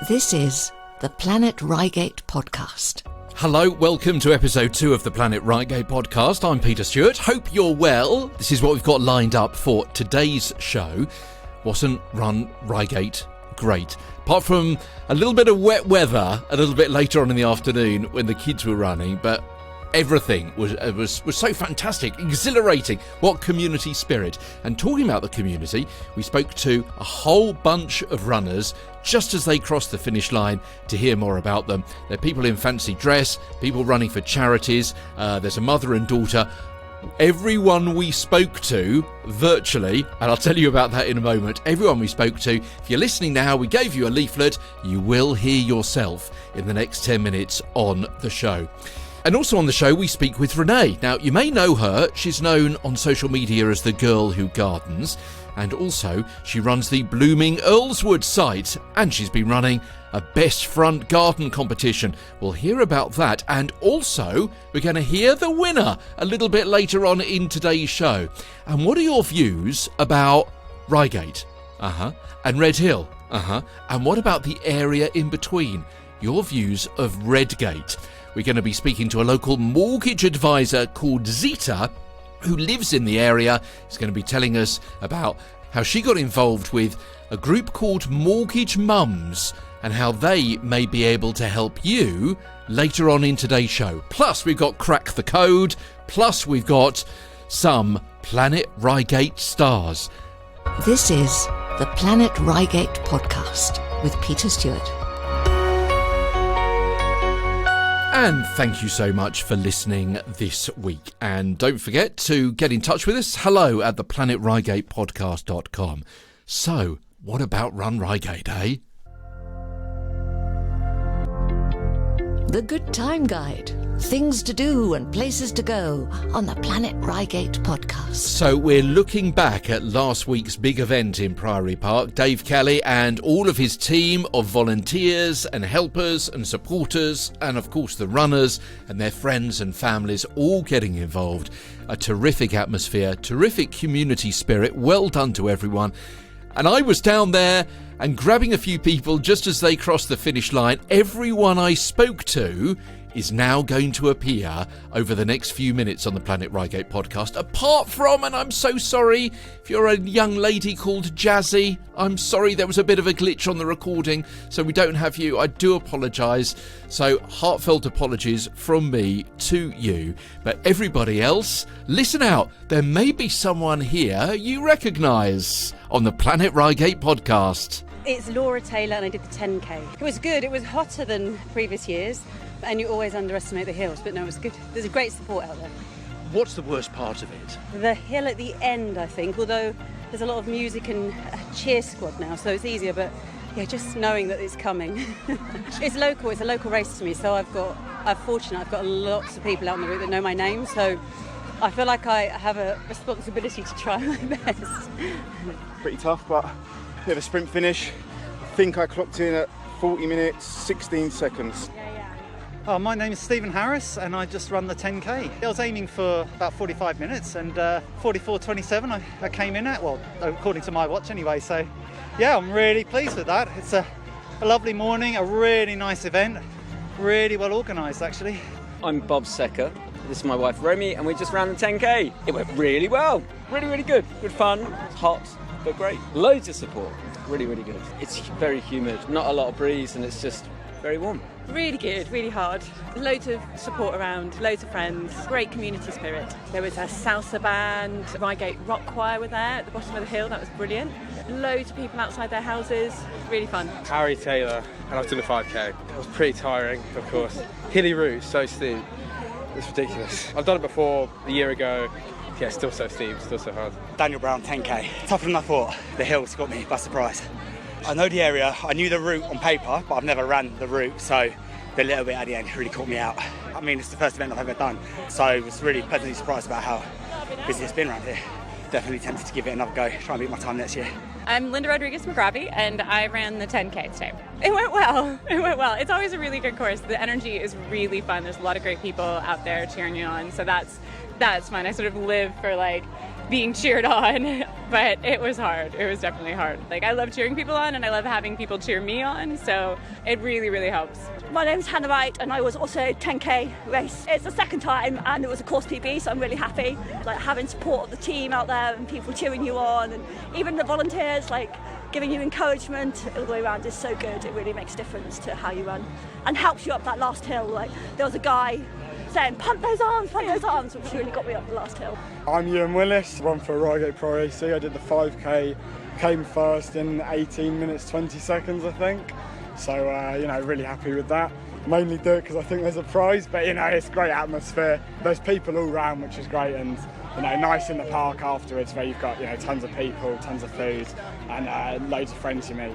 This is the Planet Reigate podcast. Hello, welcome to episode 2 of the Planet Reigate podcast. I'm Peter Stewart. Hope you're well. This is what we've got lined up for today's show. Wasn't Run Reigate great? Apart from a little bit of wet weather a little bit later on in the afternoon when the kids were running, but everything was so fantastic, exhilarating. What community spirit. And talking about the community, we spoke to a whole bunch of runners just as they crossed the finish line to hear more about them. They're people in fancy dress, people running for charities, there's a mother and daughter. Everyone we spoke to virtually, and I'll tell you about that in a moment, everyone we spoke to, if you're listening now, we gave you a leaflet, you will hear yourself in the next 10 minutes on the show. And also on the show, we speak with Renee. Now, you may know her. She's known on social media as the girl who gardens. And also, she runs the blooming Earlswood site. And she's been running a best front garden competition. We'll hear about that. And also, we're going to hear the winner a little bit later on in today's show. And what are your views about Reigate? And Red Hill? And what about the area in between? Your views of Reigate? We're going to be speaking to a local mortgage advisor called Zita, who lives in the area. She's going to be telling us about how she got involved with a group called Mortgage Mums and how they may be able to help you later on in today's show. Plus, we've got Crack the Code. Plus, we've got some Planet Reigate stars. This is the Planet Reigate podcast with Peter Stewart. And thank you so much for listening this week. And don't forget to get in touch with us. Hello at theplanetreigatepodcast.com. So, what about Run Reigate, eh? The Good Time Guide. Things to do and places to go on the Planet Reigate podcast. So we're looking back at last week's big event in Priory Park. Dave Kelly and all of his team of volunteers and helpers and supporters and of course the runners and their friends and families all getting involved. A terrific atmosphere, terrific community spirit. Well done to everyone. And I was down there and grabbing a few people just as they crossed the finish line. Everyone I spoke to is now going to appear over the next few minutes on the Planet Reigate podcast. Apart from, and I'm so sorry, if you're a young lady called Jazzy, I'm sorry there was a bit of a glitch on the recording, so we don't have you. I do apologise. So heartfelt apologies from me to you. But everybody else, listen out. There may be someone here you recognise on the Planet Reigate podcast. It's Laura Taylor and I did the 10K. It was good. It was hotter than previous years. And you always underestimate the hills, but no, it was good. There's a great support out there. What's the worst part of it? The hill at the end, I think, although there's a lot of music and a cheer squad now, so it's easier, but yeah, just knowing that it's coming. It's local, it's a local race to me, so I've got lots of people out on the route that know my name, so I feel like I have a responsibility to try my best. Pretty tough, but a bit of a sprint finish. I think I clocked in at 40 minutes, 16 seconds. Oh, my name is Stephen Harris and I just run the 10K. I was aiming for about 45 minutes and 44.27 I came in at, well, according to my watch anyway. So, yeah, I'm really pleased with that. It's a lovely morning, a really nice event, really well organised actually. I'm Bob Secker. This is my wife Romy and we just ran the 10K. It went really well, really good. Good fun, it's hot, but great. Loads of support, really good. It's very humid, not a lot of breeze and it's just very warm. Really good, really hard. Loads of support around, loads of friends, great community spirit. There was a salsa band, Reigate rock choir were there at the bottom of the hill, that was brilliant. Loads of people outside their houses, really fun. Harry Taylor, and I've done the 5K. It was pretty tiring, of course. Hilly route, so steep. It's ridiculous. I've done it before a year ago. Yeah, still so steep, still so hard. Daniel Brown, 10K. Tougher than I thought. The hills got me by surprise. I know the area, I knew the route on paper, but I've never ran the route, so the little bit at the end really caught me out. I mean, it's the first event I've ever done, so I was really pleasantly surprised about how busy it's been around here. Definitely tempted to give it another go, try and beat my time next year. I'm Linda Rodriguez-McGraby and I ran the 10K today. It went well. It's always a really good course. The energy is really fun. There's a lot of great people out there cheering you on, so that's fun. I sort of live for like being cheered on. but it was hard. It was definitely hard. Like, I love cheering people on and I love having people cheer me on, so it really, really helps. My name's Hannah Wright and I was also 10k race. It's the second time and it was a course PB, so I'm really happy. Like having support of the team out there and people cheering you on, and even the volunteers like giving you encouragement all the way around is so good. It really makes a difference to how you run and helps you up that last hill. Like there was a guy saying pump those arms, which really got me up the last hill. I'm Ewan Willis, run for Reigate Pro AC. I did the 5k, came first in 18 minutes 20 seconds I think. So, really happy with that. Mainly do it because I think there's a prize, but, it's great atmosphere. There's people all round, which is great, and, nice in the park afterwards where you've got, tons of people, tons of food, and loads of friends you meet.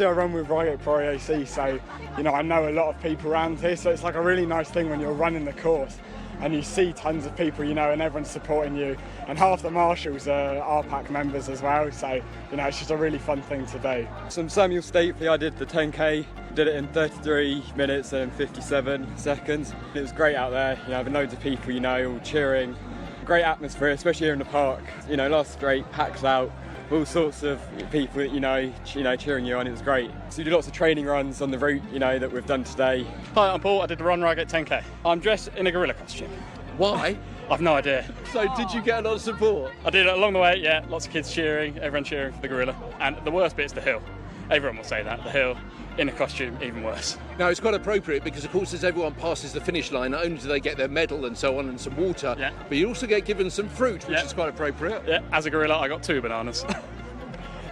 I run with Reigate Pro AC, so, I know a lot of people around here, so it's like a really nice thing when you're running the course and you see tons of people, and everyone's supporting you. And half the marshals are RPAC members as well, so, it's just a really fun thing to do. So I'm Samuel Stately, I did the 10k, did it in 33 minutes and 57 seconds. It was great out there, having loads of people, all cheering. Great atmosphere, especially here in the park. Last great, packs out, all sorts of people that cheering you on. It was great. So we did lots of training runs on the route, that we've done today. Hi, I'm Paul. I did the Run Reigate 10k. I'm dressed in a gorilla costume. Why? I've no idea. So did you get a lot of support? I did it along the way, yeah. Lots of kids cheering, everyone cheering for the gorilla. And the worst bit's the hill. Everyone will say that, the hill. In a costume, even worse. Now, it's quite appropriate because, of course, as everyone passes the finish line, not only do they get their medal and so on and some water, but you also get given some fruit, which is quite appropriate. Yeah, as a gorilla, I got 2 bananas.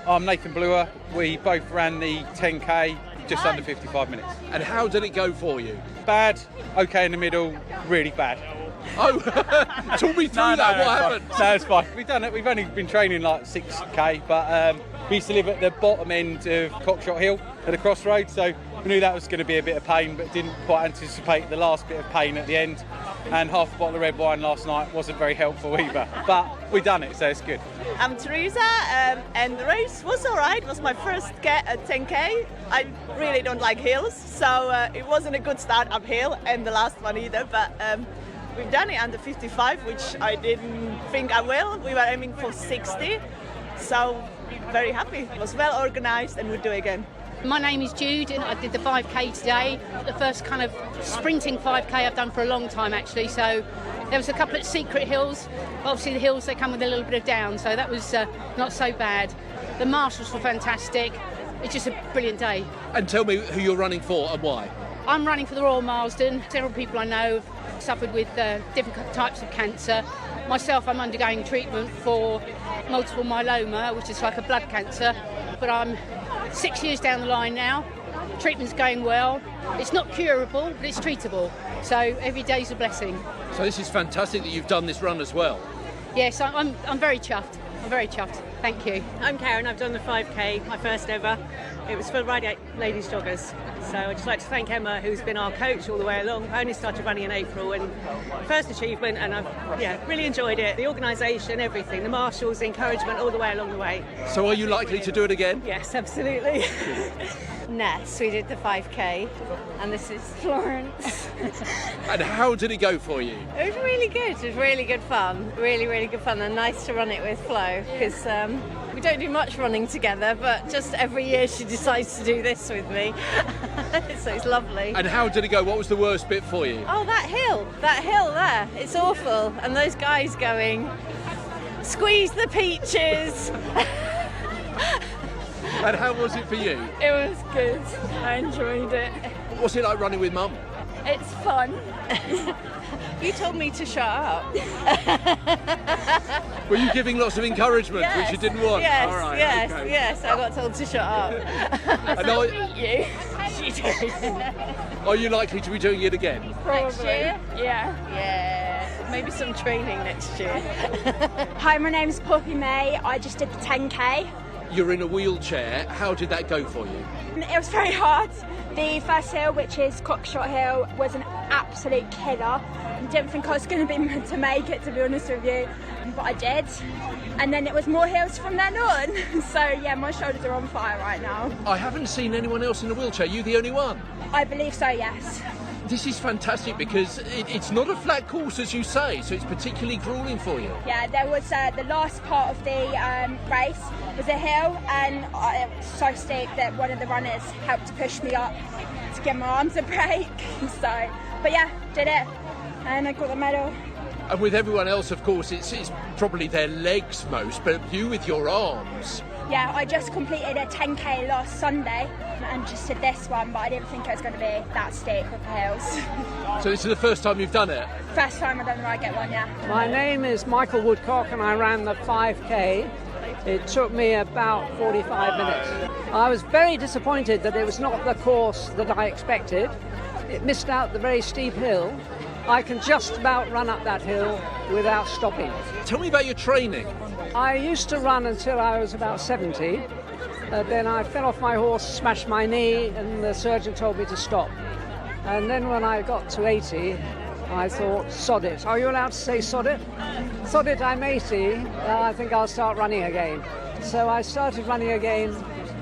I'm Nathan Bluer. We both ran the 10k, just under 55 minutes. And how did it go for you? Bad, okay in the middle, really bad. Oh, talk me through that. What happened? No, it's fine. We've done it. We've only been training like 6k, but we used to live at the bottom end of Cockshot Hill at the crossroads, so we knew that was going to be a bit of pain, but didn't quite anticipate the last bit of pain at the end. And half a bottle of red wine last night wasn't very helpful either. But we've done it, so it's good. I'm Teresa, and the race was all right. It was my first 10k. I really don't like hills, so it wasn't a good start uphill, and the last one either. But we've done it under 55, which I didn't think I will. We were aiming for 60, so very happy. It was well organised, and we'll do it again. My name is Jude and I did the 5k today, the first kind of sprinting 5k I've done for a long time actually, so there was a couple of secret hills. Obviously the hills, they come with a little bit of down, so that was not so bad. The marshals were fantastic, it's just a brilliant day. And tell me who you're running for and why. I'm running for the Royal Marsden. Several people I know have suffered with different types of cancer. Myself, I'm undergoing treatment for multiple myeloma, which is like a blood cancer, but I'm 6 years down the line now. Treatment's going well. It's not curable, but it's treatable. So every day's a blessing. So this is fantastic that you've done this run as well. Yes, I'm very chuffed. I'm very chuffed. Thank you. I'm Karen. I've done the 5k, my first ever. It was for Reigate Ladies Joggers. So I'd just like to thank Emma, who's been our coach all the way along. I only started running in April, and first achievement, and I've really enjoyed it. The organisation, everything, the marshals, the encouragement all the way along the way. So are you likely to do it again? Yes, absolutely. Ness, we did the 5k, and this is Florence. And how did it go for you? It was really good. It was really good fun. Really, really good fun, and nice to run it with Flo, because we don't do much running together, but just every year she decides to do this with me. So it's lovely. And how did it go? What was the worst bit for you? Oh, that hill there. It's awful. And those guys going, squeeze the peaches. And how was it for you? It was good. I enjoyed it. What's it like running with Mum? It's fun. You told me to shut up. Were you giving lots of encouragement, yes, which you didn't want? Yes, all right, yes, okay. yes. I got told to shut up. And are you likely to be doing it again? Probably. Next year? Yeah. Maybe some training next year. Hi, my name's Poppy May. I just did the 10k. You're in a wheelchair. How did that go for you? It was very hard. The first hill, which is Cockshot Hill, was an absolute killer. I didn't think I was going to be meant to make it, to be honest with you, but I did. And then it was more hills from then on. So yeah, my shoulders are on fire right now. I haven't seen anyone else in a wheelchair. You the only one? I believe so, yes. This is fantastic because it's not a flat course, as you say, so it's particularly gruelling for you. Yeah, there was the last part of the race was a hill, and it was so steep that one of the runners helped to push me up to give my arms a break. So, but yeah, did it, and I got the medal. And with everyone else, of course, it's probably their legs most, but you with your arms. Yeah, I just completed a 10k last Sunday and just did this one, but I didn't think it was going to be that steep with the hills. So this is the first time you've done it? First time I've done the Reigate one, yeah. My name is Michael Woodcock and I ran the 5k. It took me about 45 minutes. I was very disappointed that it was not the course that I expected. It missed out the very steep hill. I can just about run up that hill without stopping. Tell me about your training. I used to run until I was about 70. Then I fell off my horse, smashed my knee, and the surgeon told me to stop. And then when I got to 80, I thought, sod it. Are you allowed to say sod it? Sod it, I'm 80. I think I'll start running again. So I started running again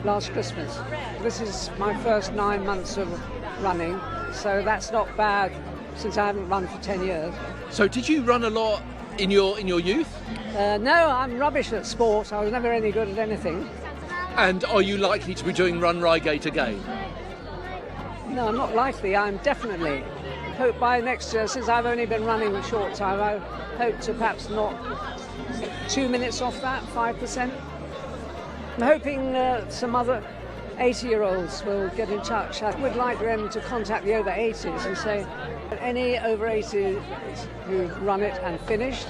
last Christmas. This is my first 9 months of running, so that's not bad since I haven't run for 10 years. So did you run a lot in your youth? No, I'm rubbish at sport. I was never any good at anything. And are you likely to be doing Run Reigate again? No, I'm not likely. I'm definitely. Hope by next year, since I've only been running a short time, I hope to perhaps knock 2 minutes off that, 5%. I'm hoping some other 80-year-olds will get in touch. I would like them to contact the over 80s and say, any over 80s who've run it and finished,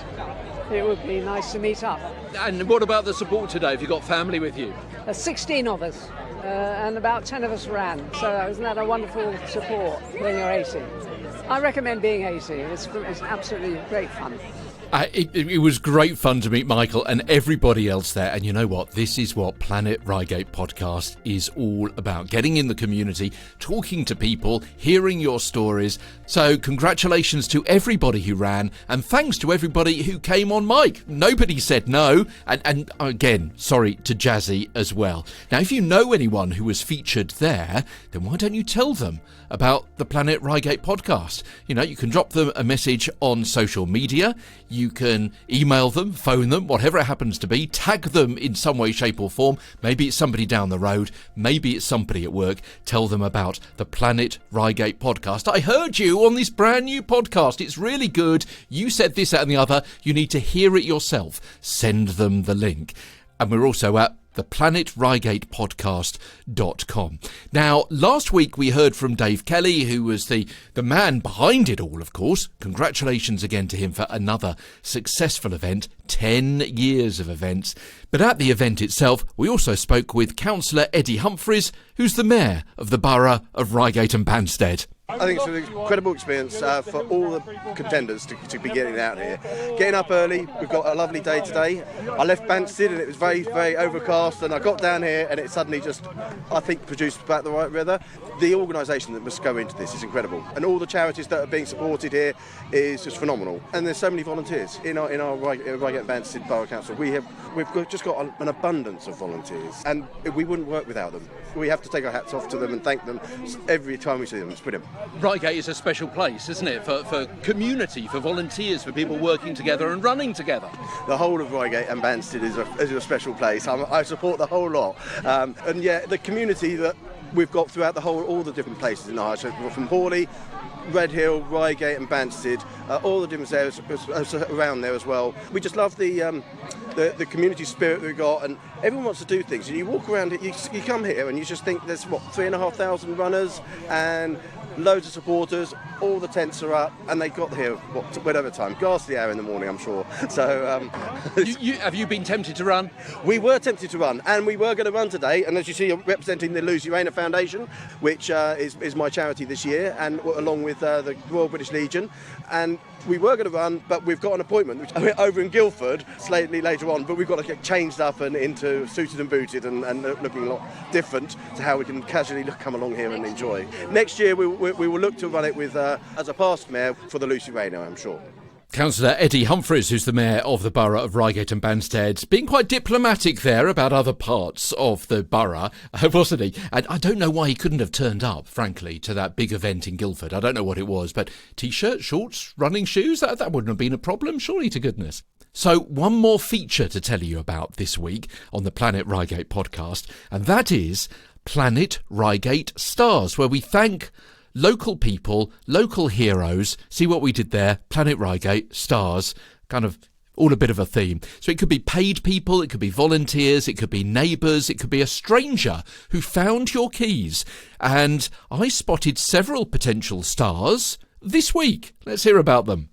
it would be nice to meet up. And what about the support today? Have you got family with you? 16 of us, and about 10 of us ran. So isn't that a wonderful support when you're 80? I recommend being 80. It's absolutely great fun. It was great fun to meet Michael and everybody else there. And you know what? This is what Planet Reigate podcast is all about. Getting in the community, talking to people, hearing your stories. So congratulations to everybody who ran, and thanks to everybody who came on mic. Nobody said no. And again, sorry to Jazzy as well. Now, if you know anyone who was featured there, then why don't you tell them about the Planet Reigate podcast? You know, you can drop them a message on social media. You can email them, phone them, whatever it happens to be, tag them in some way, shape or form. Maybe it's somebody down the road, maybe it's somebody at work. Tell them about the Planet Reigate podcast. I heard you on this brand new podcast. It's really good. You said this, that and the other. You need to hear it yourself. Send them the link. And we're also at theplanetreigatepodcast.com. Now, last week we heard from Dave Kelly, who was the man behind it all, of course. Congratulations again to him for another successful event, 10 years of events. But at the event itself, we also spoke with Councillor Eddie Humphreys, who's the Mayor of the Borough of Reigate and Banstead. I think it's an incredible experience for all the contenders to be getting out here. Getting up early, we've got a lovely day today. I left Banstead and it was very, very overcast, and I got down here and it suddenly just, I think, produced about the right weather. The organisation that must go into this is incredible, and all the charities that are being supported here is just phenomenal. And there's so many volunteers in our Reigate and Banstead Borough Council. We've just got an abundance of volunteers, and we wouldn't work without them. We have to take our hats off to them and thank them every time we see them. It's brilliant. Reigate is a special place, isn't it, for community, for volunteers, for people working together and running together. The whole of Reigate and Banstead is a special place. I support the whole lot. And yeah, the community that we've got throughout all the different places in Ireland, so from Hawley, Red Hill, Reigate and Banstead, all the different areas around there as well. We just love the community spirit that we've got, and everyone wants to do things. And you walk around, you come here and you just think there's, 3,500 runners and loads of supporters, all the tents are up, and they got here, whatever time, ghastly hour in the morning, I'm sure. So, have you been tempted to run? We were tempted to run, and we were going to run today, and as you see, I'm representing the Lucy Rayner Foundation, which is my charity this year, and along with the Royal British Legion, and we were going to run, but we've got an appointment over in Guildford slightly later on, but we've got to get changed up and into suited and booted and looking a lot different to how we can casually come along here and enjoy. Next year we will look to run it with as a past mayor for the Lucy Rayner, I'm sure. Councillor Eddie Humphreys, who's the mayor of the borough of Reigate and Banstead, being quite diplomatic there about other parts of the borough, wasn't he? And I don't know why he couldn't have turned up, frankly, to that big event in Guildford. I don't know what it was, but T-shirt, shorts, running shoes, that wouldn't have been a problem, surely to goodness. So one more feature to tell you about this week on the Planet Reigate podcast, and that is Planet Reigate Stars, where we thank local people, local heroes. See what we did there? Planet Reigate Stars, kind of all a bit of a theme. So it could be paid people, it could be volunteers, it could be neighbours, it could be a stranger who found your keys. And I spotted several potential stars this week. Let's hear about them.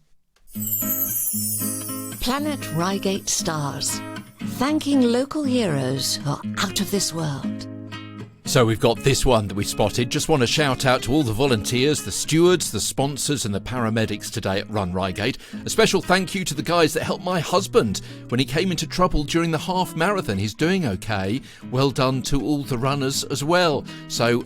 Planet Reigate Stars, thanking local heroes who are out of this world. So we've got this one that we spotted. Just want to shout out to all the volunteers, the stewards, the sponsors and the paramedics today at Run Reigate. A special thank you to the guys that helped my husband when he came into trouble during the half marathon. He's doing okay. Well done to all the runners as well. So,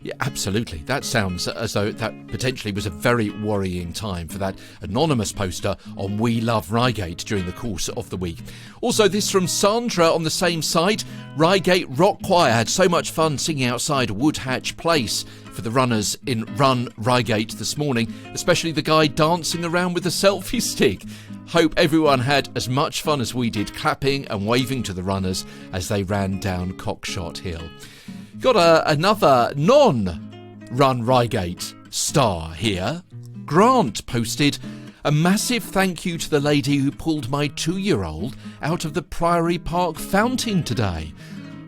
yeah, absolutely. That sounds as though that potentially was a very worrying time for that anonymous poster on We Love Reigate during the course of the week. Also, this from Sandra on the same site. Reigate Rock Choir had so much fun singing outside Woodhatch Place for the runners in Run Reigate this morning, especially the guy dancing around with a selfie stick. Hope everyone had as much fun as we did, clapping and waving to the runners as they ran down Cockshot Hill. Got another non-Run Reigate star here. Grant posted a massive thank you to the lady who pulled my 2-year-old out of the Priory Park fountain today.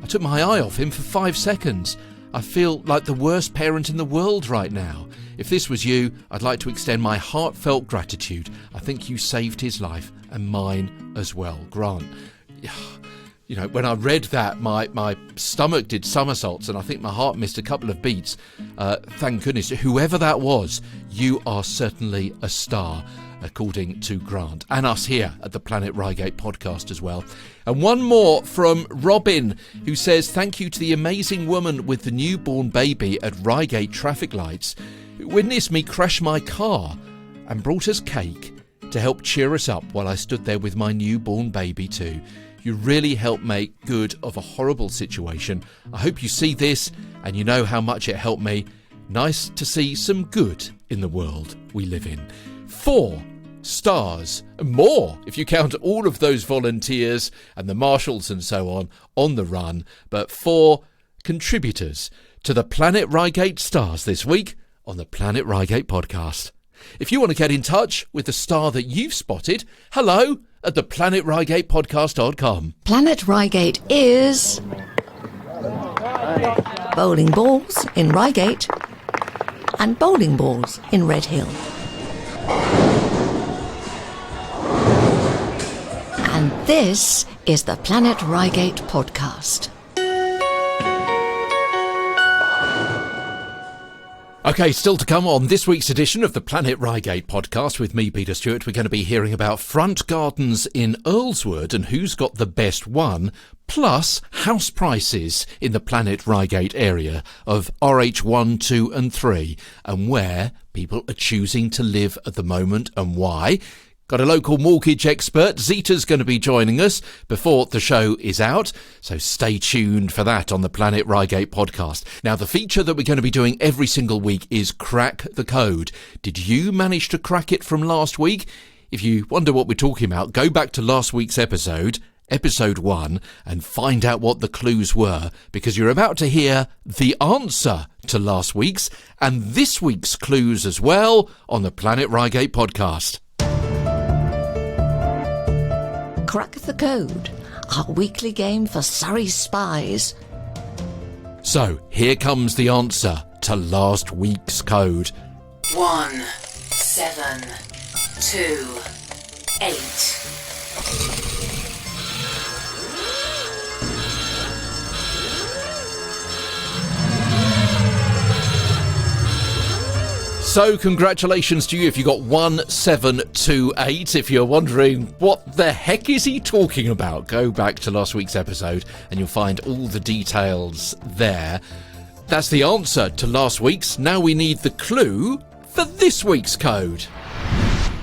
I took my eye off him for 5 seconds. I feel like the worst parent in the world right now. If this was you, I'd like to extend my heartfelt gratitude. I think you saved his life and mine as well, Grant. You know, when I read that, my stomach did somersaults and I think my heart missed a couple of beats. Thank goodness. Whoever that was, you are certainly a star, according to Grant, and us here at the Planet Reigate podcast as well. And one more from Robin, who says, thank you to the amazing woman with the newborn baby at Reigate traffic lights, who witnessed me crash my car and brought us cake to help cheer us up while I stood there with my newborn baby too. You really helped make good of a horrible situation. I hope you see this and you know how much it helped me. Nice to see some good in the world we live in. 4 stars, more if you count all of those volunteers and the marshals and so on the run, but 4 contributors to the Planet Reigate Stars this week on the Planet Reigate podcast. If you want to get in touch with the star that you've spotted, hello at the planetreigatepodcast.com. Planet Reigate is bowling balls in Reigate and bowling balls in Red Hill. And this is the Planet Reigate podcast. Okay, still to come on this week's edition of the Planet Reigate podcast with me, Peter Stewart. We're going to be hearing about front gardens in Earlswood and who's got the best one, plus house prices in the Planet Reigate area of RH1, 2 and 3, and where people are choosing to live at the moment and why. Got a local mortgage expert, Zita's going to be joining us before the show is out, so stay tuned for that on the Planet Reigate podcast. Now, the feature that we're going to be doing every single week is Crack the Code. Did you manage to crack it from last week? If you wonder what we're talking about, go back to last week's episode 1, and find out what the clues were, because you're about to hear the answer to last week's and this week's clues as well on the Planet Reigate podcast. Crack the Code, our weekly game for Surrey spies. So, here comes the answer to last week's code. 1 7 2 8. So congratulations to you if you got 1728. If you're wondering what the heck is he talking about, go back to last week's episode and you'll find all the details there. That's the answer to last week's. Now we need the clue for this week's code.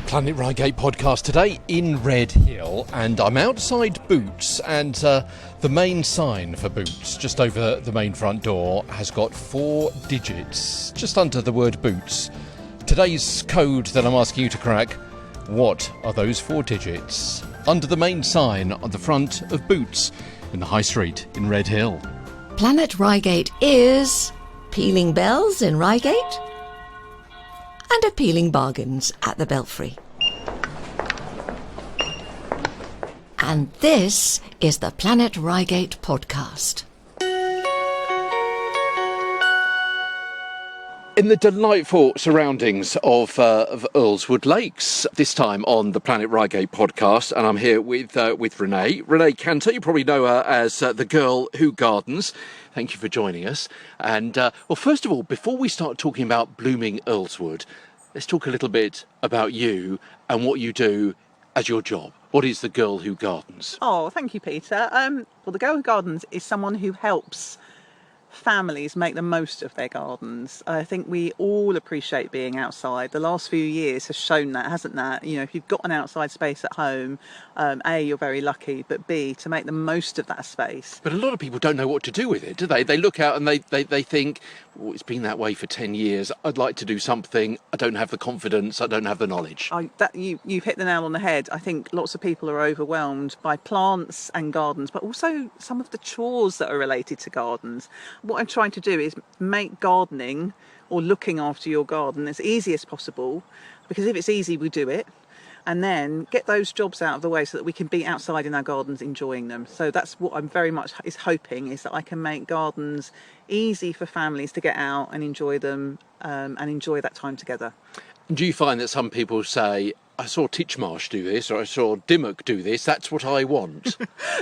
Planet Reigate podcast today in Red Hill, and I'm outside Boots, and the main sign for Boots just over the main front door has got 4 digits just under the word Boots. Today's code that I'm asking you to crack, what are those 4 digits under the main sign on the front of Boots in the High Street in Red Hill? Planet Reigate is peeling bells in Reigate and appealing bargains at the Belfry. And this is the Planet Reigate podcast. In the delightful surroundings of Earlswood Lakes, this time on the Planet Reigate podcast, and I'm here with Renee. Renee Cantor, you probably know her as the girl who gardens. Thank you for joining us. And, well, first of all, before we start talking about blooming Earlswood, let's talk a little bit about you and what you do as your job. What is the girl who gardens? Oh, thank you, Peter. Well, the girl who gardens is someone who helps families make the most of their gardens. I think we all appreciate being outside. The last few years has shown that, hasn't that? You know, if you've got an outside space at home, A, you're very lucky, but B, to make the most of that space. But a lot of people don't know what to do with it, do they? They look out and they think, well, it's been that way for 10 years. I'd like to do something. I don't have the confidence. I don't have the knowledge. You've hit the nail on the head. I think lots of people are overwhelmed by plants and gardens, but also some of the chores that are related to gardens. What I'm trying to do is make gardening or looking after your garden as easy as possible, because if it's easy, we do it. And then get those jobs out of the way so that we can be outside in our gardens enjoying them. So that's what I'm very much hoping, is that I can make gardens easy for families to get out and enjoy them, and enjoy that time together. Do you find that some people say, I saw Titchmarsh do this, or I saw Dimmock do this, that's what I want?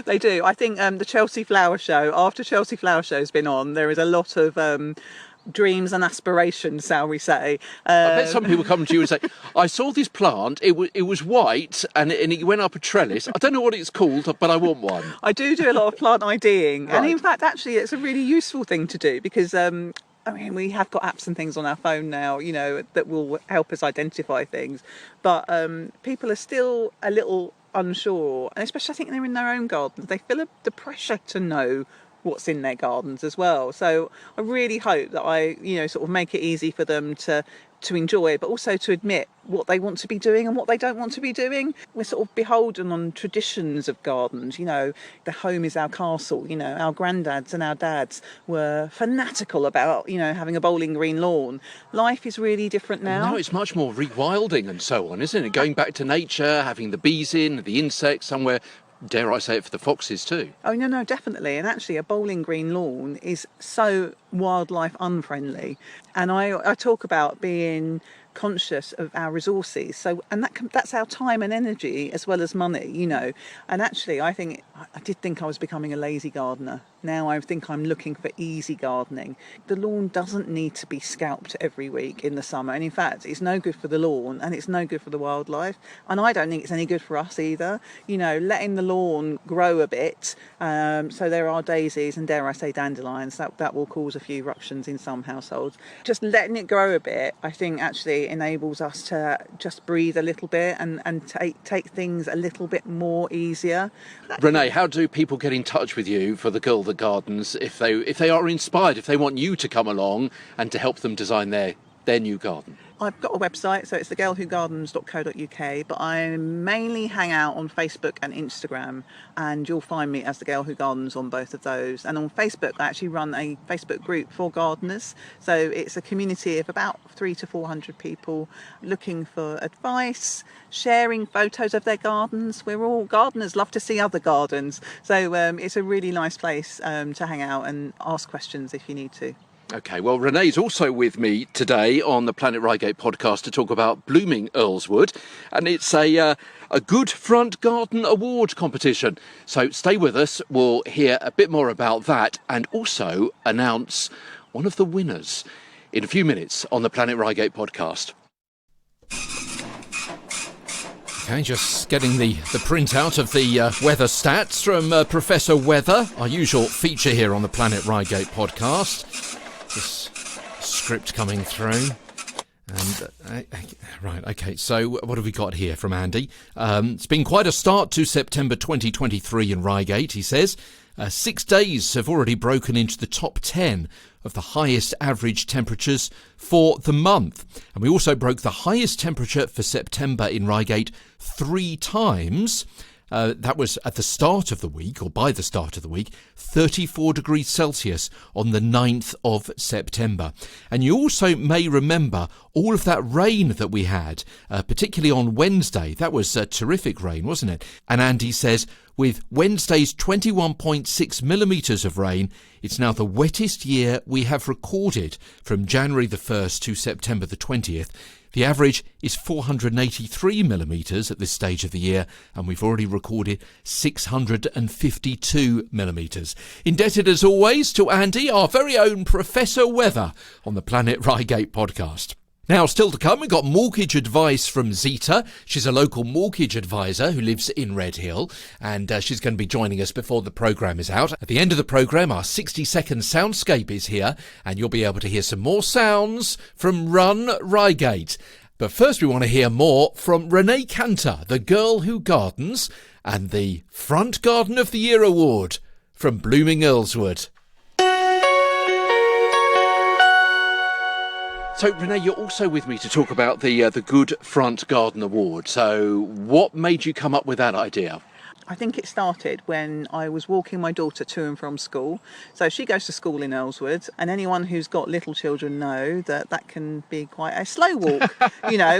They do. I think the Chelsea Flower Show, after Chelsea Flower Show's been on, there is a lot of dreams and aspirations, shall we say. I bet some people come to you and say, I saw this plant, it was white, and it went up a trellis. I don't know what it's called, but I want one. I do a lot of plant IDing. Right. And in fact, actually, it's a really useful thing to do, because I mean, we have got apps and things on our phone now, you know, that will help us identify things. But people are still a little unsure, and especially I think they're in their own gardens. They feel the pressure to know what's in their gardens as well. So I really hope that I, you know, sort of make it easy for them to enjoy, but also to admit what they want to be doing and what they don't want to be doing. We're sort of beholden on traditions of gardens, you know, the home is our castle, you know, our granddads and our dads were fanatical about, you know, having a bowling green lawn. Life is really different now. No, it's much more rewilding and so on, isn't it? Going back to nature, having the bees in, the insects, somewhere, dare I say it, for the foxes too. Oh, no, definitely. And actually a bowling green lawn is so wildlife unfriendly. And I talk about being conscious of our resources. So, and that's our time and energy as well as money, you know. And actually, I did think I was becoming a lazy gardener. Now I think I'm looking for easy gardening. The lawn doesn't need to be scalped every week in the summer. And in fact, it's no good for the lawn and it's no good for the wildlife. And I don't think it's any good for us either. You know, letting the lawn grow a bit. So there are daisies and, dare I say, dandelions. That will cause a few eruptions in some households. Just letting it grow a bit, I think, actually enables us to just breathe a little bit and take things a little bit more easier. Renee, how do people get in touch with you for the Girl That Gardens if they are inspired, if they want you to come along and to help them design their new garden? I've got a website, so it's thegirlwhogardens.co.uk, but I mainly hang out on Facebook and Instagram, and you'll find me as The Girl Who Gardens on both of those. And on Facebook, I actually run a Facebook group for gardeners, so it's a community of about 300 to 400 people looking for advice, sharing photos of their gardens. We're all gardeners, love to see other gardens, so it's a really nice place to hang out and ask questions if you need to. OK, well, Renee's also with me today on the Planet Reigate podcast to talk about blooming Earlswood, and it's a Good Front Garden Award competition. So stay with us, we'll hear a bit more about that and also announce one of the winners in a few minutes on the Planet Reigate podcast. OK, just getting the print out of the weather stats from Professor Weather, our usual feature here on the Planet Reigate podcast. This script coming through. And right, okay, so what have we got here from Andy? It's been quite a start to September 2023 in Reigate, he says. 6 days have already broken into the top 10 of the highest average temperatures for the month. And we also broke the highest temperature for September in Reigate 3 times. That was at the start of the week, or by the start of the week, 34 degrees Celsius on the 9th of September. And you also may remember all of that rain that we had, particularly on Wednesday. That was terrific rain, wasn't it? And Andy says, with Wednesday's 21.6 millimetres of rain, it's now the wettest year we have recorded from January the 1st to September the 20th. The average is 483 millimetres at this stage of the year, and we've already recorded 652 millimetres. Indebted as always to Andy, our very own Professor Weather, on the Planet Reigate podcast. Now, still to come, we've got mortgage advice from Zita. She's a local mortgage advisor who lives in Red Hill, and she's going to be joining us before the programme is out. At the end of the programme, our 60-second Soundscape is here, and you'll be able to hear some more sounds from Run Reigate. But first, we want to hear more from Renee Cantor, the girl who gardens, and the Front Garden of the Year award from blooming Earlswood. So, Renee, you're also with me to talk about the Good Front Garden Award. So, what made you come up with that idea? I think it started when I was walking my daughter to and from school. So she goes to school in Earlswood, and anyone who's got little children know that that can be quite a slow walk,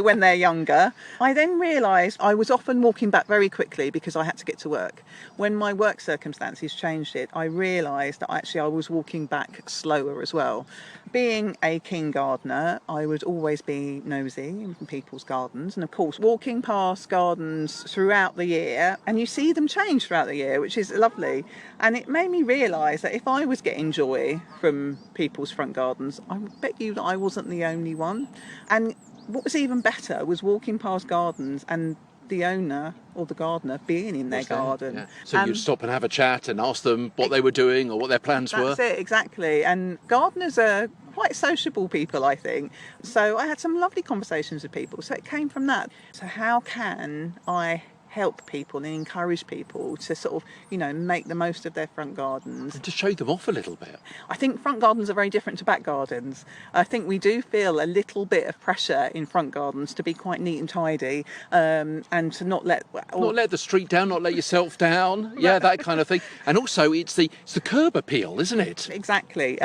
when they're younger. I then realised I was often walking back very quickly because I had to get to work. When my work circumstances changed it, I realised that actually I was walking back slower as well. Being a keen gardener, I would always be nosy in people's gardens, and of course walking past gardens throughout the year, and you see them change throughout the year, which is lovely. And it made me realise that if I was getting joy from people's front gardens, I bet you that I wasn't the only one. And what was even better was walking past gardens and the owner or the gardener being in their garden. Yeah. So you'd stop and have a chat and ask them what they were doing or what their plans were? That's it, exactly. And gardeners are quite sociable people, I think. So I had some lovely conversations with people. So it came from that. So how can I help people and encourage people to sort of, make the most of their front gardens. And to show them off a little bit. I think front gardens are very different to back gardens. I think we do feel a little bit of pressure in front gardens to be quite neat and tidy, and to not let the street down, not let yourself down. Yeah, that kind of thing. And also it's the curb appeal, isn't it? Exactly.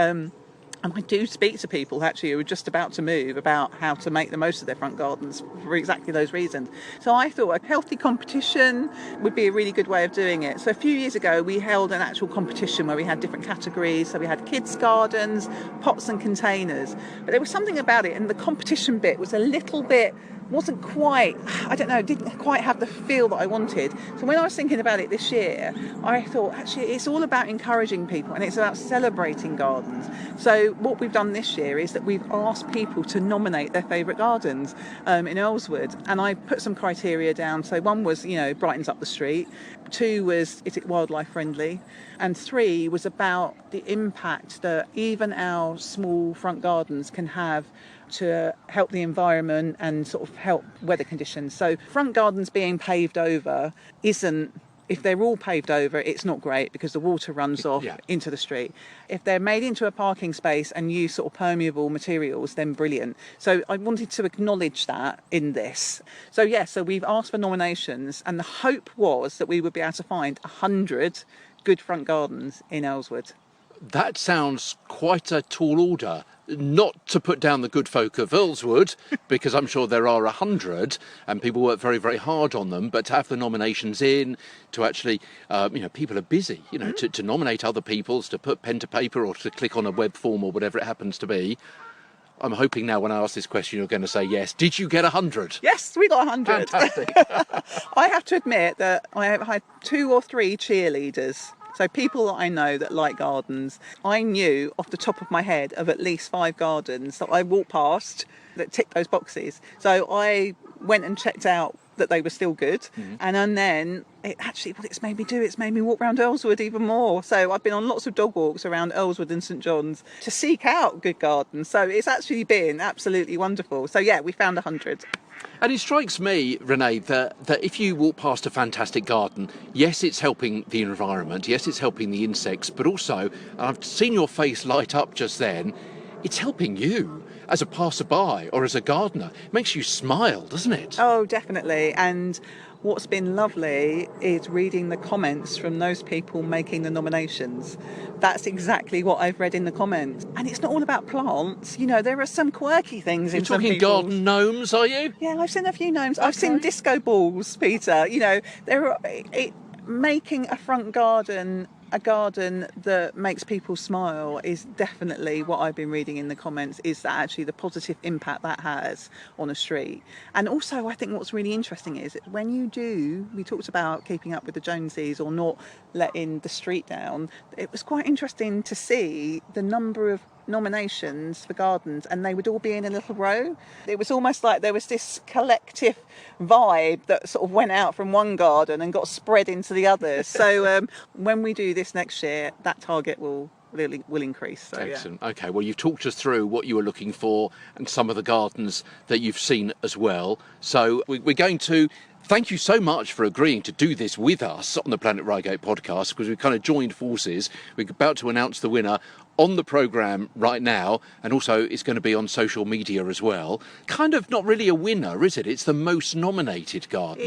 And I do speak to people actually who are just about to move about how to make the most of their front gardens for exactly those reasons. So I thought a healthy competition would be a really good way of doing it. So a few years ago we held an actual competition where we had different categories. So we had kids' gardens, pots and containers. But there was something about it, and the competition bit was a little bit wasn't quite, didn't quite have the feel that I wanted. So when I was thinking about it this year, I thought actually it's all about encouraging people and it's about celebrating gardens. So what we've done this year is that we've asked people to nominate their favourite gardens in Earlswood, and I put some criteria down. So one was, brightens up the street. 2 was, is it wildlife friendly? And 3 was about the impact that even our small front gardens can have to help the environment and sort of help weather conditions. So front gardens being paved over if they're all paved over, it's not great because the water runs off into the street. If they're made into a parking space and use sort of permeable materials, then brilliant. So I wanted to acknowledge that in this. So we've asked for nominations, and the hope was that we would be able to find 100 good front gardens in Earlswood. That sounds quite a tall order. Not to put down the good folk of Earlswood, because I'm sure there are 100 and people work very, very hard on them, but to have the nominations in, to actually, people are busy, to nominate other people's, to put pen to paper or to click on a web form or whatever it happens to be. I'm hoping now when I ask this question you're going to say yes. Did you get 100? Yes, we got 100. Fantastic. I have to admit that I have had 2 or 3 cheerleaders. So people that I know that like gardens, I knew off the top of my head of at least 5 gardens that I walked past that ticked those boxes. So I went and checked out that they were still good, and then what it's made me do, it's made me walk around Earlswood even more. So I've been on lots of dog walks around Earlswood and St John's to seek out good gardens. So it's actually been absolutely wonderful. So yeah, we found 100. And it strikes me, Renee, that if you walk past a fantastic garden, yes, it's helping the environment, yes, it's helping the insects, but also, and I've seen your face light up just then, it's helping you as a passerby or as a gardener. It makes you smile, doesn't it? Oh, definitely. And what's been lovely is reading the comments from those people making the nominations. That's exactly what I've read in the comments. And it's not all about plants. You know, there are some quirky things in some You're talking people's... garden gnomes, are you? Yeah, I've seen a few gnomes. Okay. I've seen disco balls, Peter. You know, making a front garden a garden that makes people smile is definitely what I've been reading in the comments, is that actually the positive impact that has on a street. And also I think what's really interesting is when you do, we talked about keeping up with the Joneses or not letting the street down, it was quite interesting to see the number of nominations for gardens, and they would all be in a little row. It was almost like there was this collective vibe that sort of went out from one garden and got spread into the others. So when we do this next year, that target will increase. So, excellent. Yeah. Okay, well, you've talked us through what you were looking for and some of the gardens that you've seen as well. So we're going to thank you so much for agreeing to do this with us on the Planet Reigate podcast, because we've kind of joined forces. We're about to announce the winner on the programme right now, and also it's going to be on social media as well. Kind of not really a winner, is it? It's the most nominated garden,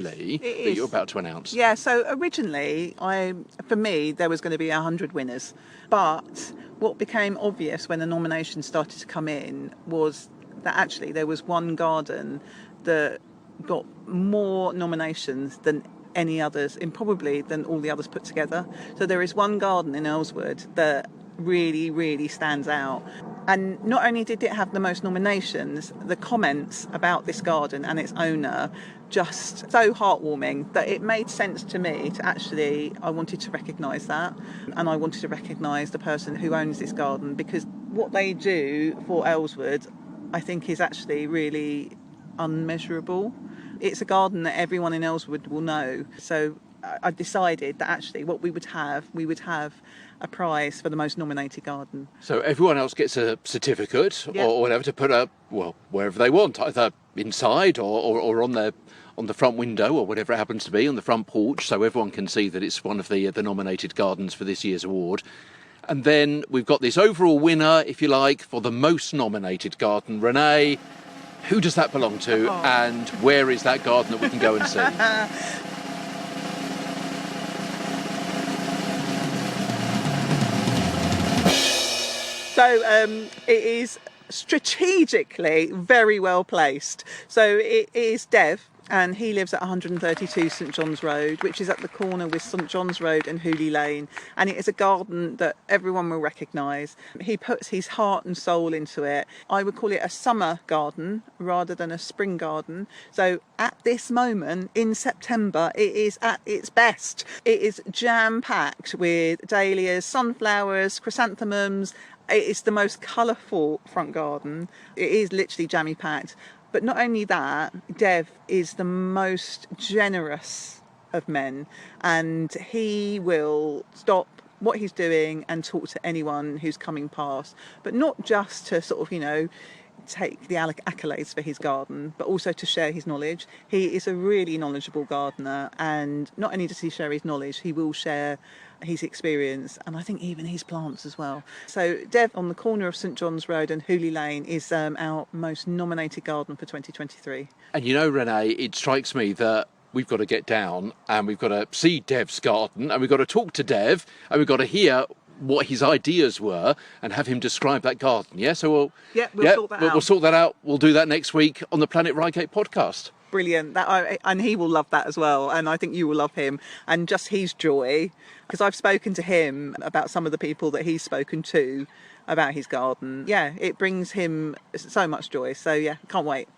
that you're about to announce. Yeah, so originally, for me, there was going to be 100 winners. But what became obvious when the nominations started to come in was that actually there was one garden that got more nominations than any others, and probably than all the others put together. So there is one garden in Earlswood that really stands out. And not only did it have the most nominations, the comments about this garden and its owner just so heartwarming that it made sense to me to actually, I wanted to recognise that, and I wanted to recognise the person who owns this garden, because what they do for Earlswood I think is actually really unmeasurable. It's a garden that everyone in Earlswood will know. So I decided that actually what we would have a prize for the most nominated garden. So everyone else gets a certificate or whatever to put up, well, wherever they want, either inside or on the front window or whatever it happens to be, on the front porch, so everyone can see that it's one of the nominated gardens for this year's award. And then we've got this overall winner, if you like, for the most nominated garden. Renee, who does that belong to, and where is that garden that we can go and see? So it is strategically very well placed. So it is Dev, and he lives at 132 St John's Road, which is at the corner with St John's Road and Hooley Lane. And it is a garden that everyone will recognise. He puts his heart and soul into it. I would call it a summer garden rather than a spring garden. So at this moment in September, it is at its best. It is jam-packed with dahlias, sunflowers, chrysanthemums. It is the most colourful front garden. It is literally jammy-packed. But not only that, Dev is the most generous of men, and he will stop what he's doing and talk to anyone who's coming past, but not just to sort of, take the accolades for his garden, but also to share his knowledge. He is a really knowledgeable gardener, and not only does he share his knowledge, he will share his experience, and I think even his plants as well. So Dev on the corner of St John's Road and Hooley Lane is our most nominated garden for 2023. And Renee, it strikes me that we've got to get down and we've got to see Dev's garden, and we've got to talk to Dev, and we've got to hear what his ideas were and have him describe that garden. Yeah, so we'll sort that out. We'll sort that out. We'll do that next week on the Planet Reigate podcast. Brilliant. And he will love that as well, and I think you will love him, and just his joy, because I've spoken to him about some of the people that he's spoken to about his garden. Yeah, it brings him so much joy. So yeah, can't wait.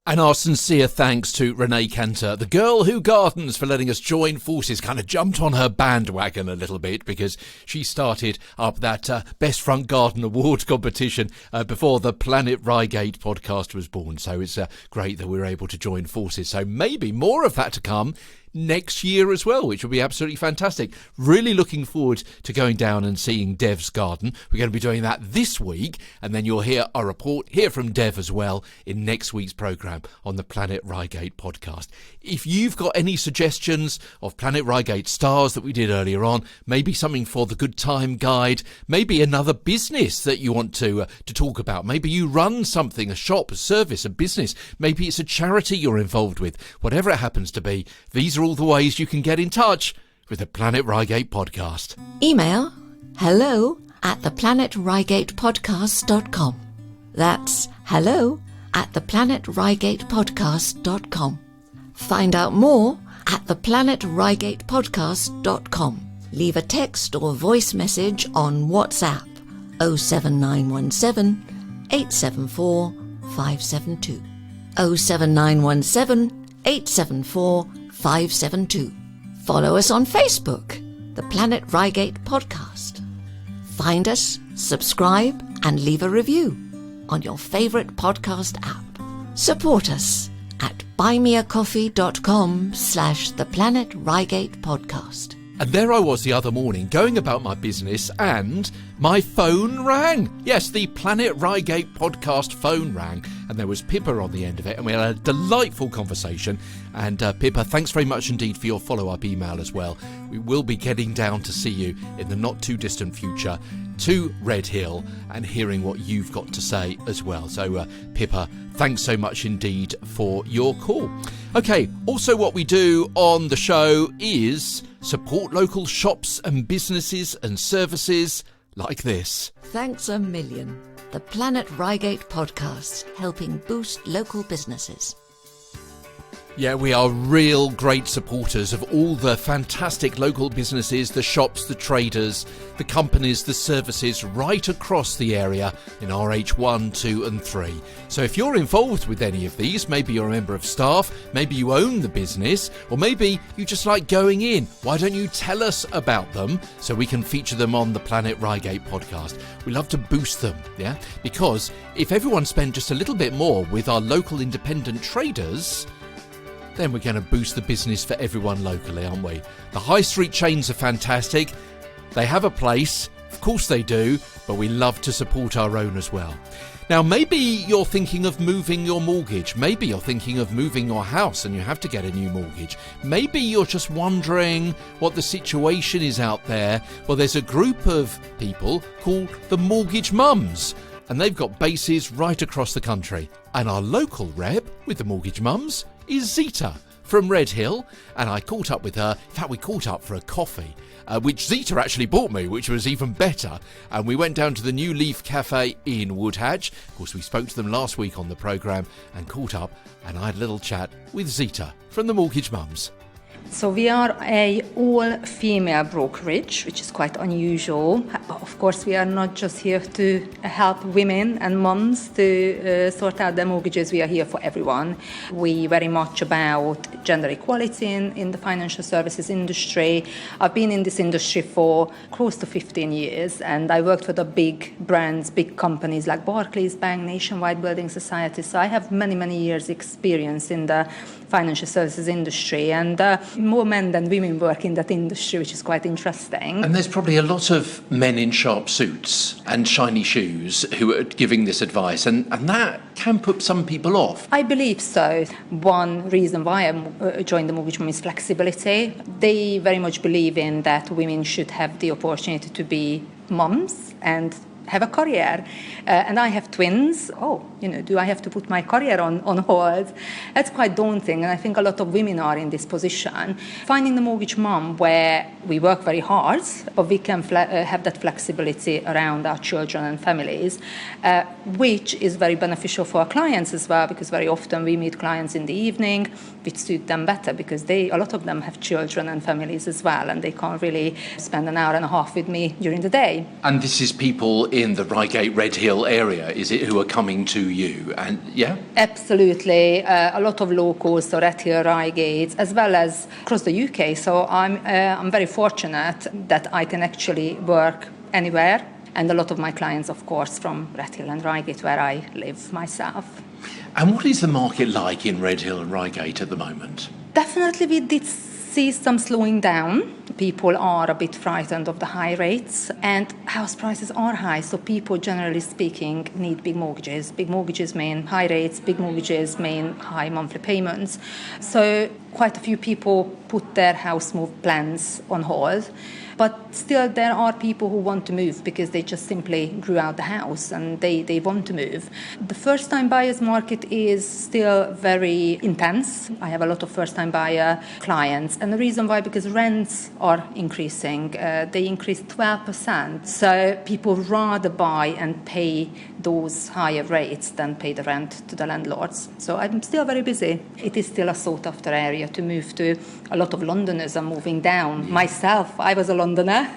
And our sincere thanks to Renee Cantor, the girl who gardens, for letting us join forces. Kind of jumped on her bandwagon a little bit because she started up that Best Front Garden Award competition before the Planet Reigate podcast was born. So it's great that we're able to join forces. So maybe more of that to come next year as well, which will be absolutely fantastic. Really looking forward to going down and seeing Dev's garden. We're going to be doing that this week, and then you'll hear a report, hear from Dev as well in next week's programme on the Planet Reigate podcast. If you've got any suggestions of Planet Reigate stars that we did earlier on, maybe something for the Good Time Guide, maybe another business that you want to talk about, maybe you run something, a shop, a service, a business, maybe it's a charity you're involved with, whatever it happens to be, these are all the ways you can get in touch with the Planet Reigate podcast. Email hello@theplanetreigatepodcast.com. That's hello@theplanetreigatepodcast.com. Find out more at theplanetreigatepodcast.com. Leave a text or voice message on WhatsApp 07917 874 572. 07917 874 572. Follow us on Facebook, The Planet Reigate Podcast. Find us, subscribe, and leave a review on your favourite podcast app. Support us at buymeacoffee.com/The Planet Reigate Podcast. And there I was the other morning, going about my business, and my phone rang. Yes, the Planet Reigate podcast phone rang, and there was Pippa on the end of it, and we had a delightful conversation. And Pippa, thanks very much indeed for your follow-up email as well. We will be getting down to see you in the not-too-distant future to Red Hill and hearing what you've got to say as well. So, Pippa, thanks so much indeed for your call. Okay, also what we do on the show is support local shops and businesses and services like this. Thanks a million. The Planet Reigate Podcast, helping boost local businesses. Yeah, we are real great supporters of all the fantastic local businesses, the shops, the traders, the companies, the services right across the area in RH1, 2 and 3. So if you're involved with any of these, maybe you're a member of staff, maybe you own the business, or maybe you just like going in, why don't you tell us about them so we can feature them on the Planet Reigate podcast? We love to boost them, yeah? Because if everyone spent just a little bit more with our local independent traders, then we're going to boost the business for everyone locally, aren't we? The high street chains are fantastic. They have a place, of course they do, but we love to support our own as well. Now, maybe you're thinking of moving your mortgage. Maybe you're thinking of moving your house and you have to get a new mortgage. Maybe you're just wondering what the situation is out there. Well, there's a group of people called the Mortgage Mums, and they've got bases right across the country. And our local rep with the Mortgage Mums is Zita from Red Hill, and I caught up with her. In fact, we caught up for a coffee, which Zita actually bought me, which was even better. And we went down to the New Leaf Cafe in Woodhatch. Of course, we spoke to them last week on the programme and caught up, and I had a little chat with Zita from the Mortgage Mums. So we are a all-female brokerage, which is quite unusual. Of course, we are not just here to help women and mums to sort out their mortgages. We are here for everyone. We very much about gender equality in the financial services industry. I've been in this industry for close to 15 years, and I worked for the big brands, big companies like Barclays Bank, Nationwide Building Society. So I have many, many years experience in the financial services industry, and more men than women work in that industry, which is quite interesting. And there's probably a lot of men in sharp suits and shiny shoes who are giving this advice, and that can put some people off. I believe so. One reason why I joined the Mortgage Mum is flexibility. They very much believe in that women should have the opportunity to be mums and have a career. And I have twins. Do I have to put my career on hold? That's quite daunting, and I think a lot of women are in this position. Finding the Mortgage Mum where we work very hard, but we can have that flexibility around our children and families, which is very beneficial for our clients as well, because very often we meet clients in the evening, which suit them better because a lot of them have children and families as well, and they can't really spend an hour and a half with me during the day. And this is people in the Reigate Red Hill area, is it, who are coming to you? And yeah? Absolutely. A lot of locals, so Red Hill, Reigate, as well as across the UK. So I'm very fortunate that I can actually work anywhere. And a lot of my clients, of course, from Red Hill and Reigate, where I live myself. And what is the market like in Red Hill and Reigate at the moment? Definitely we did see some slowing down. People are a bit frightened of the high rates, and house prices are high, so people, generally speaking, need big mortgages. Big mortgages mean high rates, big mortgages mean high monthly payments. So quite a few people put their house move plans on hold. But still, there are people who want to move because they just simply grew out the house and they want to move. The first-time buyers market is still very intense. I have a lot of first-time buyer clients. And the reason why, because rents are increasing. They increased 12%. So people rather buy and pay those higher rates than pay the rent to the landlords. So I'm still very busy. It is still a sought-after area to move to. A lot of Londoners are moving down. Myself, I was a Londoner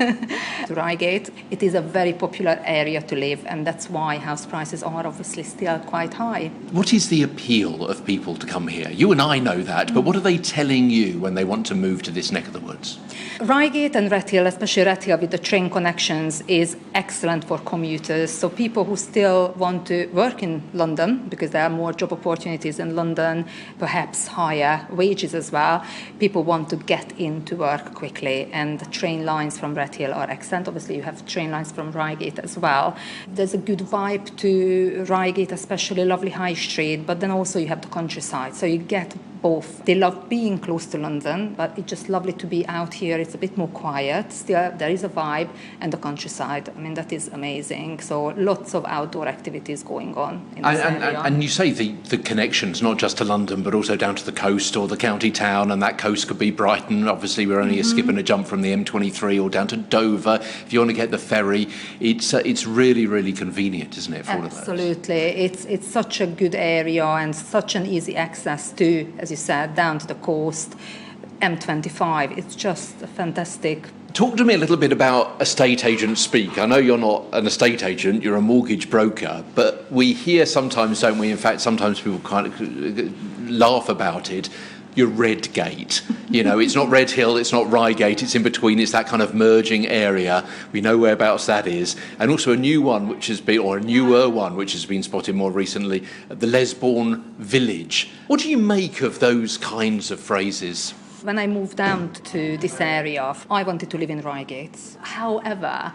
to Reigate. It is a very popular area to live, and that's why house prices are obviously still quite high. What is the appeal of people to come here? You and I know that, but what are they telling you when they want to move to this neck of the woods? Reigate and Redhill, especially Redhill with the train connections, is excellent for commuters. So people who still want to work in London, because there are more job opportunities in London, perhaps higher wages as well, people want to get into work quickly, and the train lines from Redhill are excellent. Obviously, you have train lines from Reigate as well. There's a good vibe to Reigate, especially lovely high street, but then also you have the countryside, so you get both. They love being close to London, but it's just lovely to be out here. It's a bit more quiet. Still, there is a vibe, and the countryside, I mean, that is amazing. So lots of outdoor activities going on in this area. And you say the connections, not just to London, but also down to the coast or the county town, and that coast could be Brighton. Obviously, we're only a skip and a jump from the M23, or down to Dover. If you want to get the ferry, it's really, really convenient, isn't it, for all of those? Absolutely. It's such a good area and such an easy access to, as you said, down to the coast, M25. It's just fantastic. Talk to me a little bit about estate agent speak. I know you're not an estate agent, you're a mortgage broker, but we hear sometimes, don't we? In fact, sometimes people kind of laugh about it. You're Reigate. You know, it's not Redhill, it's not Reigate, it's in between, it's that kind of merging area. We know whereabouts that is. And also a new one which has been, or a newer one which has been spotted more recently, the Lesbourne Village. What do you make of those kinds of phrases? When I moved down to this area, I wanted to live in Reigate. However,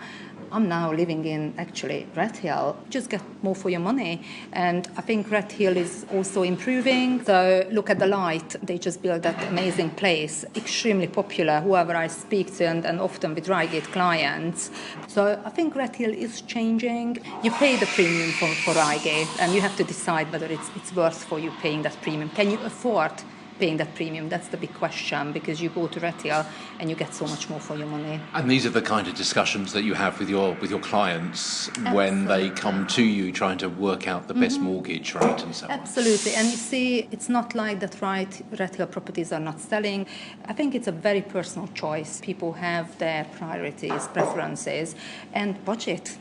I'm now living in, actually, Redhill. Just get more for your money. And I think Redhill is also improving. So look at the Light. They just built that amazing place, extremely popular, whoever I speak to, and often with Reigate clients. So I think Redhill is changing. You pay the premium for Reigate, and you have to decide whether it's worth for you paying that premium. Can you afford paying that premium? That's the big question, because you go to Redhill and you get so much more for your money. And these are the kind of discussions that you have with your clients when they come to you trying to work out the best mortgage rate and so on. Absolutely. And you see, it's not like that Redhill properties are not selling. I think it's a very personal choice. People have their priorities, preferences, and budget.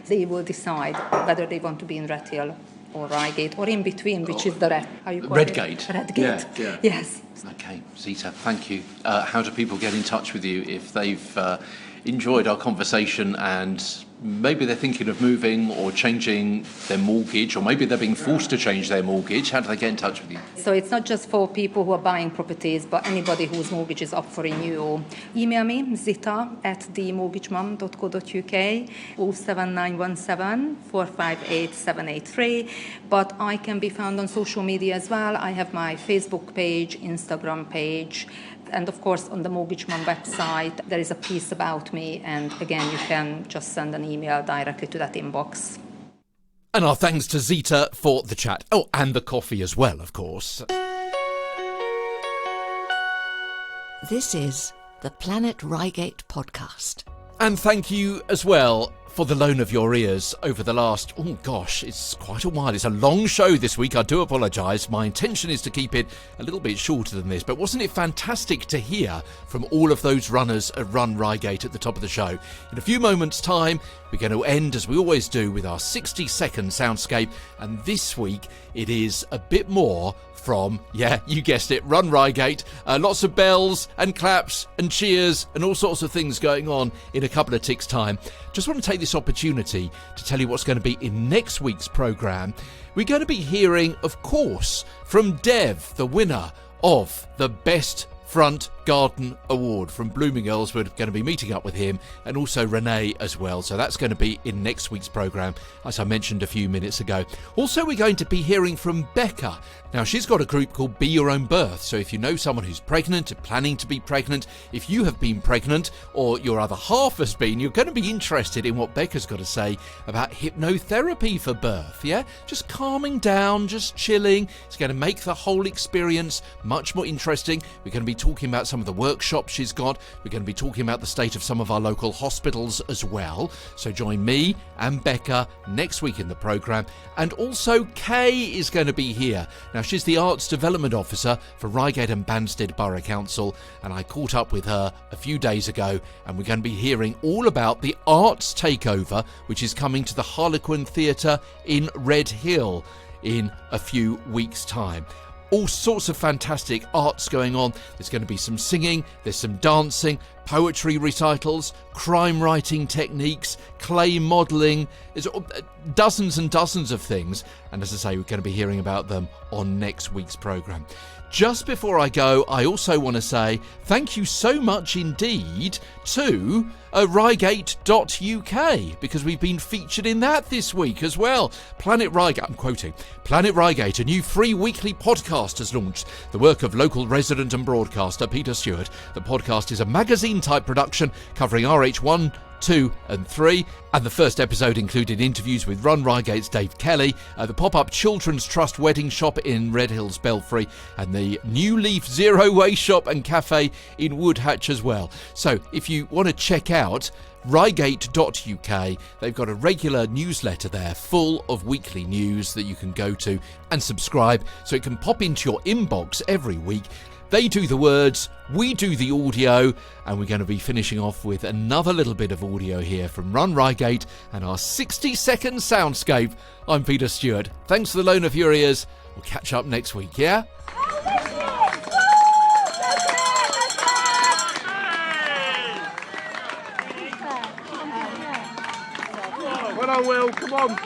They will decide whether they want to be in Redhill or Reigate, or in between, which is the Redgate. Redgate. Yeah. Yes. Okay, Zita, thank you. How do people get in touch with you if they've enjoyed our conversation and maybe they're thinking of moving or changing their mortgage, or maybe they're being forced to change their mortgage? How do they get in touch with you? So it's not just for people who are buying properties, but anybody whose mortgage is up for renewal. Email me, zita@themortgagemum.co.uk, 07917 458 783. But I can be found on social media as well. I have my Facebook page, Instagram page, and of course on the Mortgage Mum website there is a piece about me, and again you can just send an email directly to that inbox. And our thanks to Zita for the chat. Oh, and the coffee as well, of course. This is the Planet Reigate podcast. And thank you as well for the loan of your ears over the last, oh gosh, it's quite a while. It's a long show this week. I do apologise. My intention is to keep it a little bit shorter than this, but wasn't it fantastic to hear from all of those runners at Run Reigate at the top of the show? In a few moments' time, we're going to end, as we always do, with our 60-second soundscape, and this week it is a bit more from, yeah, you guessed it, Run Reigate. Lots of bells and claps and cheers and all sorts of things going on in a couple of ticks' time. Just want to take this opportunity to tell you what's going to be in next week's programme. We're going to be hearing, of course, from Dev, the winner of the Best Front Garden Award from Blooming Earlswood. Going to be meeting up with him, and also Renee as well. So that's going to be in next week's programme, as I mentioned a few minutes ago. Also, we're going to be hearing from Becca. Now, she's got a group called Be Your Own Birth. So if you know someone who's pregnant or planning to be pregnant, if you have been pregnant or your other half has been, you're going to be interested in what Becca's got to say about hypnotherapy for birth. Yeah, just calming down, just chilling. It's going to make the whole experience much more interesting. We're going to be talking about some of the workshops she's got. We're going to be talking about the state of some of our local hospitals as well. So join me and Becca next week in the programme. And also Kay is going to be here. Now, she's the Arts Development Officer for Reigate and Banstead Borough Council, and I caught up with her a few days ago, and we're going to be hearing all about the Arts Takeover, which is coming to the Harlequin Theatre in Red Hill in a few weeks' time. All sorts of fantastic arts going on. There's going to be some singing, there's some dancing, poetry recitals, crime writing techniques, clay modelling. There's dozens and dozens of things. And as I say, we're going to be hearing about them on next week's programme. Just before I go, I also want to say thank you so much indeed to Reigate.uk, because we've been featured in that this week as well. Planet Reigate, I'm quoting, Planet Reigate, a new free weekly podcast has launched. The work of local resident and broadcaster Peter Stewart. The podcast is a magazine-type production covering RH1, 2 and 3, and the first episode included interviews with Run Reigate's Dave Kelly, the pop-up Children's Trust wedding shop in Red Hills Belfry, and the New Leaf Zero Waste shop and cafe in Woodhatch as well. So if you want to check out Reigate.uk, they've got a regular newsletter there full of weekly news that you can go to and subscribe, so it can pop into your inbox every week. They do the words, we do the audio, and we're going to be finishing off with another little bit of audio here from Run Reigate and our 60-second soundscape. I'm Peter Stewart. Thanks for the loan of your ears. We'll catch up next week, yeah? Well done, Will, come on.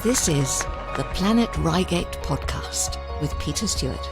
This is the Planet Reigate podcast with Peter Stewart.